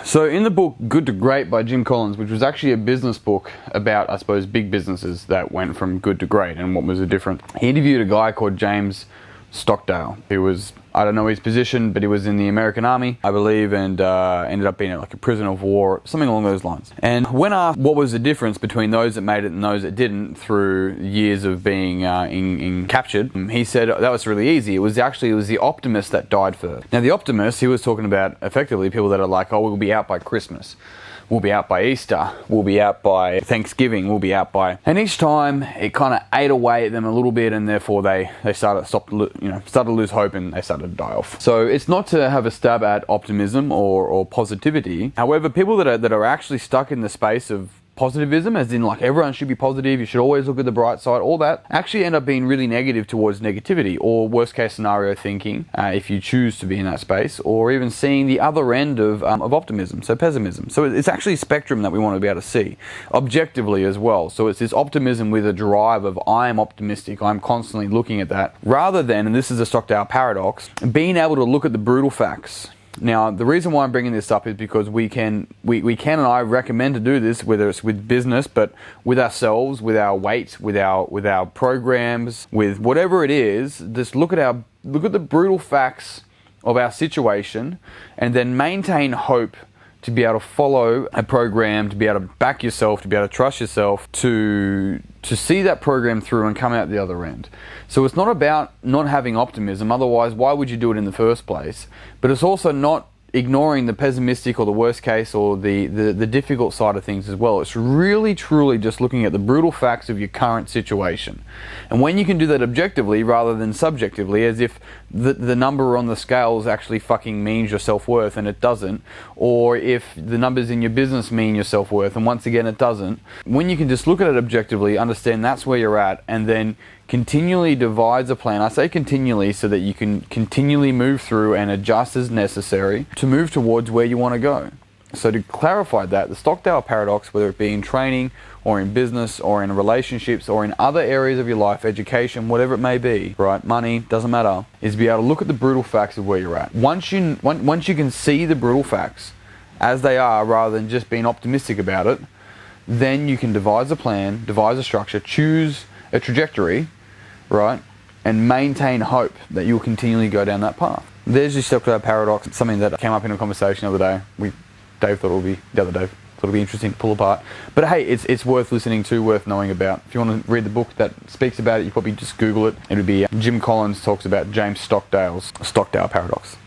So in the book Good to Great by Jim Collins, which was actually a business book about, I suppose, big businesses that went from good to great and what was the difference, he interviewed a guy called James Stockdale, who was, I don't know his position, but he was in the American Army, I believe, and ended up being like a prisoner of war, something along those lines. And when asked what was the difference between those that made it and those that didn't through years of being captured, he said that was really easy. It was the optimist that died first. Now the optimist, he was talking about effectively people that are like, oh, we'll be out by Christmas. We'll be out by Easter, we'll be out by Thanksgiving, we'll be out by... And each time it kind of ate away at them a little bit, and therefore they started to lose hope and they started to die off. So it's not to have a stab at optimism or positivity. However, people that are actually stuck in the space of positivism, as in like everyone should be positive, you should always look at the bright side, all that, actually end up being really negative towards negativity or worst case scenario thinking, if you choose to be in that space, or even seeing the other end of optimism, so pessimism. So it's actually a spectrum that we want to be able to see objectively as well. So it's this optimism with a drive of I am optimistic, I'm constantly looking at that, rather than, and this is the Stockdale Paradox, being able to look at the brutal facts. Now, the reason why I'm bringing this up is because we can and I recommend to do this, whether it's with business, but with ourselves, with our weight, with our programs, with whatever it is. Just look at the brutal facts of our situation, and then maintain hope to be able to follow a program, to be able to back yourself, to be able to trust yourself, to see that program through and come out the other end. So it's not about not having optimism, otherwise why would you do it in the first place? But it's also not ignoring the pessimistic or the worst case or the difficult side of things as well. It's really truly just looking at the brutal facts of your current situation. And when you can do that objectively rather than subjectively, as if the number on the scales actually fucking means your self-worth and it doesn't, or if the numbers in your business mean your self-worth and once again it doesn't, when you can just look at it objectively, understand that's where you're at, and then continually devise a plan. I say continually so that you can continually move through and adjust as necessary to move towards where you want to go. So to clarify that, the Stockdale Paradox, whether it be in training or in business or in relationships or in other areas of your life, education, whatever it may be, right, money, doesn't matter, is be able to look at the brutal facts of where you're at. Once you can see the brutal facts as they are rather than just being optimistic about it, then you can devise a plan, devise a structure, choose a trajectory, right, and maintain hope that you'll continually go down that path. There's your Stockdale Paradox. It's something that came up in a conversation the other day. Dave thought it would be interesting to pull apart. But hey, it's worth listening to, worth knowing about. If you want to read the book that speaks about it, you probably just Google it. It would be Jim Collins talks about James Stockdale's Stockdale Paradox.